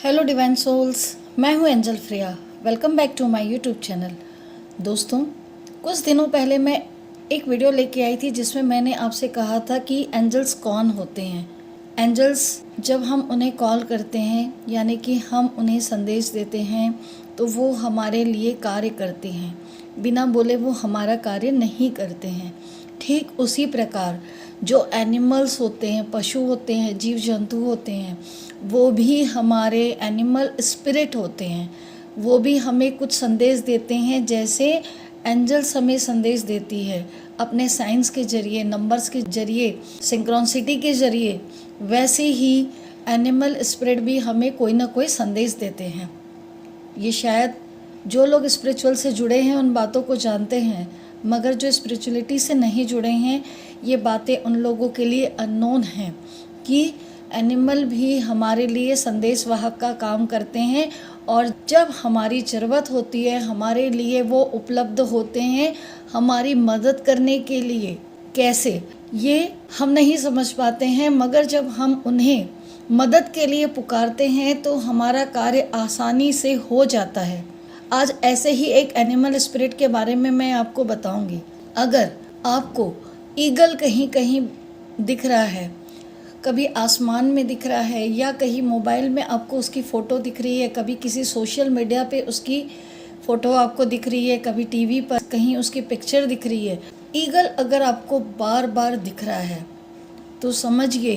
Hello divine souls, मैं हूं angel Freya. Welcome back to my YouTube channel. दोस्तों, कुछ दिनों पहले मैं एक वीडियो लेके आई थी जिसमें मैंने आपसे कहा था कि एंजल्स कौन होते हैं। एंजल्स जब हम उन्हें कॉल करते हैं यानी कि हम उन्हें संदेश देते हैं तो वो हमारे लिए कार्य करते हैं। बिना बोले वो हमारा कार्य नहीं करते हैं। ठीक उसी प्रकार जो एनिमल्स होते हैं, पशु होते हैं, जीव जंतु होते हैं, वो भी हमारे एनिमल स्पिरिट होते हैं। वो भी हमें कुछ संदेश देते हैं, जैसे एंजल्स हमें संदेश देती है अपने साइंस के जरिए, नंबर्स के जरिए, सिंक्रोनिसिटी के जरिए। वैसे ही एनिमल स्पिरिट भी हमें कोई ना कोई संदेश देते हैं। ये शायद जो लोग स्पिरिचुअल से जुड़े हैं उन बातों को जानते हैं, मगर जो स्पिरिचुअलिटी से नहीं जुड़े हैं ये बातें उन लोगों के लिए अननोन हैं कि एनिमल भी हमारे लिए संदेश वाहक का काम करते हैं और जब हमारी ज़रूरत होती है हमारे लिए वो उपलब्ध होते हैं हमारी मदद करने के लिए। कैसे, ये हम नहीं समझ पाते हैं, मगर जब हम उन्हें मदद के लिए पुकारते हैं तो हमारा कार्य आसानी से हो जाता है। आज ऐसे ही एक एनिमल स्पिरिट के बारे में मैं आपको बताऊंगी। अगर आपको ईगल कहीं कहीं दिख रहा है, कभी आसमान में दिख रहा है, या कहीं मोबाइल में आपको उसकी फ़ोटो दिख रही है, कभी किसी सोशल मीडिया पे उसकी फ़ोटो आपको दिख रही है, कभी टीवी पर कहीं उसकी पिक्चर दिख रही है, ईगल अगर आपको बार बार दिख रहा है तो समझिए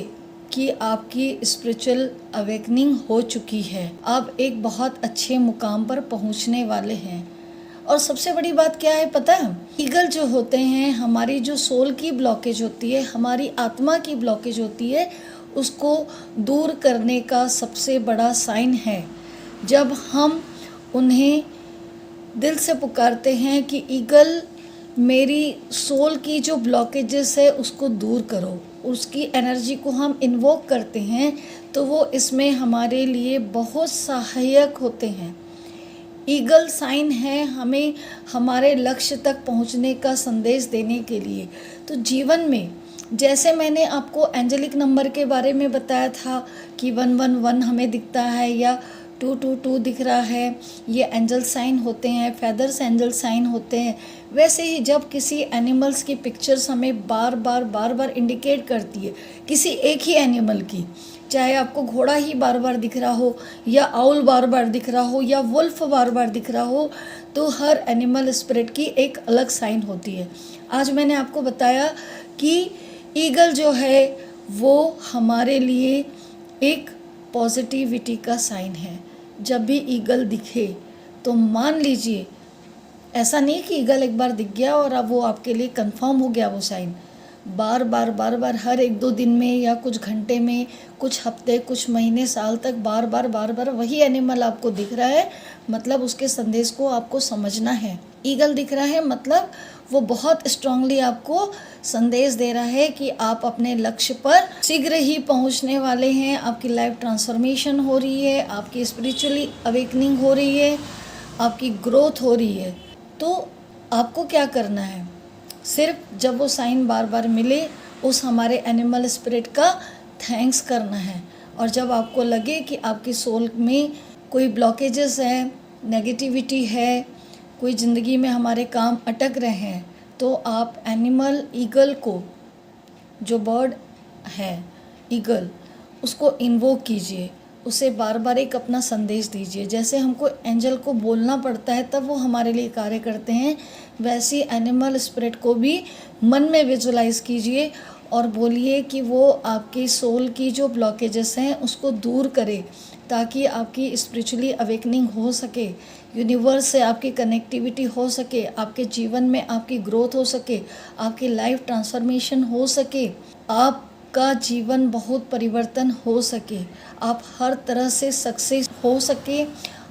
कि आपकी स्पिरिचुअल अवेकनिंग हो चुकी है। आप एक बहुत अच्छे मुकाम पर पहुंचने वाले हैं। और सबसे बड़ी बात क्या है पता है? ईगल जो होते हैं, हमारी जो सोल की ब्लॉकेज होती है, हमारी आत्मा की ब्लॉकेज होती है, उसको दूर करने का सबसे बड़ा साइन है। जब हम उन्हें दिल से पुकारते हैं कि ईगल मेरी सोल की जो ब्लॉकेजेस है उसको दूर करो, उसकी एनर्जी को हम इन्वोक करते हैं, तो वो इसमें हमारे लिए बहुत सहायक होते हैं। ईगल साइन है हमें हमारे लक्ष्य तक पहुंचने का संदेश देने के लिए। तो जीवन में जैसे मैंने आपको एंजेलिक नंबर के बारे में बताया था कि 111 हमें दिखता है या 222 दिख रहा है, ये एंजल साइन होते हैं, फेदर्स एंजल साइन होते हैं। वैसे ही जब किसी एनिमल्स की पिक्चर्स हमें बार बार इंडिकेट करती है, किसी एक ही एनिमल की, चाहे आपको घोड़ा ही बार बार दिख रहा हो या आउल बार बार दिख रहा हो या वुल्फ बार बार दिख रहा हो, तो हर एनिमल स्पिरिट की एक अलग साइन होती है। आज मैंने आपको बताया कि ईगल जो है वो हमारे लिए एक पॉजिटिविटी का साइन है। जब भी ईगल दिखे तो मान लीजिए, ऐसा नहीं कि ईगल एक बार दिख गया और अब वो आपके लिए कंफर्म हो गया वो साइन। बार बार हर एक दो दिन में या कुछ घंटे में, कुछ हफ्ते, कुछ महीने, साल तक बार बार वही एनिमल आपको दिख रहा है, मतलब उसके संदेश को आपको समझना है। ईगल दिख रहा है मतलब वो बहुत स्ट्रांगली आपको संदेश दे रहा है कि आप अपने लक्ष्य पर शीघ्र ही पहुंचने वाले हैं। आपकी लाइफ ट्रांसफॉर्मेशन हो रही है, आपकी स्पिरिचुअली अवेकनिंग हो रही है, आपकी ग्रोथ हो रही है। तो आपको क्या करना है? सिर्फ जब वो साइन बार बार मिले उस हमारे एनिमल स्पिरिट का थैंक्स करना है। और जब आपको लगे कि आपकी सोल में कोई ब्लॉकेजेस है, नेगेटिविटी है, कोई ज़िंदगी में हमारे काम अटक रहे हैं, तो आप एनिमल ईगल को, जो बर्ड है ईगल, उसको इन्वोक कीजिए, उसे बार बार एक अपना संदेश दीजिए। जैसे हमको एंजल को बोलना पड़ता है तब वो हमारे लिए कार्य करते हैं, वैसे एनिमल स्पिरिट को भी मन में विजुलाइज कीजिए और बोलिए कि वो आपकी सोल की जो ब्लॉकेजेस हैं उसको दूर करे, ताकि आपकी स्पिरिचुअली अवेकनिंग हो सके, यूनिवर्स से आपकी कनेक्टिविटी हो सके, आपके जीवन में आपकी ग्रोथ हो सके, आपकी लाइफ ट्रांसफॉर्मेशन हो सके, आपका जीवन बहुत परिवर्तन हो सके, आप हर तरह से सक्सेस हो सके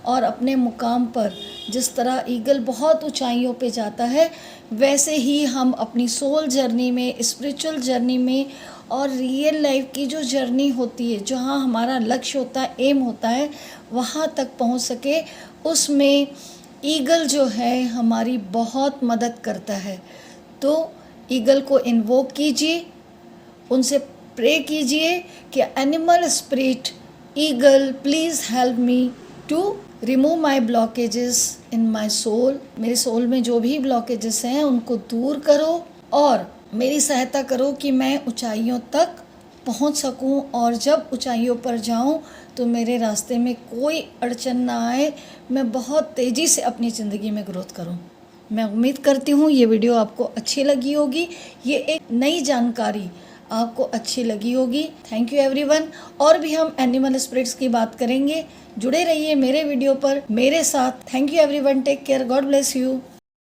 और अपने मुकाम पर, जिस तरह ईगल बहुत ऊंचाइयों पे जाता है, वैसे ही हम अपनी सोल जर्नी में, स्पिरिचुअल जर्नी में और रियल लाइफ की जो जर्नी होती है, जहाँ हमारा लक्ष्य होता है, एम होता है, वहाँ तक पहुँच सके। उसमें ईगल जो है हमारी बहुत मदद करता है। तो ईगल को इन्वोक कीजिए, उनसे प्रे कीजिए कि animal spirit eagle please help me to remove my blockages in my soul. मेरे सोल में जो भी ब्लॉकेजेस हैं उनको दूर करो और मेरी सहायता करो कि मैं ऊंचाइयों तक पहुंच सकूं, और जब ऊंचाइयों पर जाऊं तो मेरे रास्ते में कोई अड़चन ना आए, मैं बहुत तेज़ी से अपनी ज़िंदगी में ग्रोथ करूं। मैं उम्मीद करती हूँ ये वीडियो आपको अच्छी लगी होगी, ये एक नई जानकारी आपको अच्छी लगी होगी। Thank you everyone. और भी हम एनिमल स्पिरिट्स की बात करेंगे, जुड़े रहिए मेरे वीडियो पर मेरे साथ। Thank you everyone, take care, God bless you.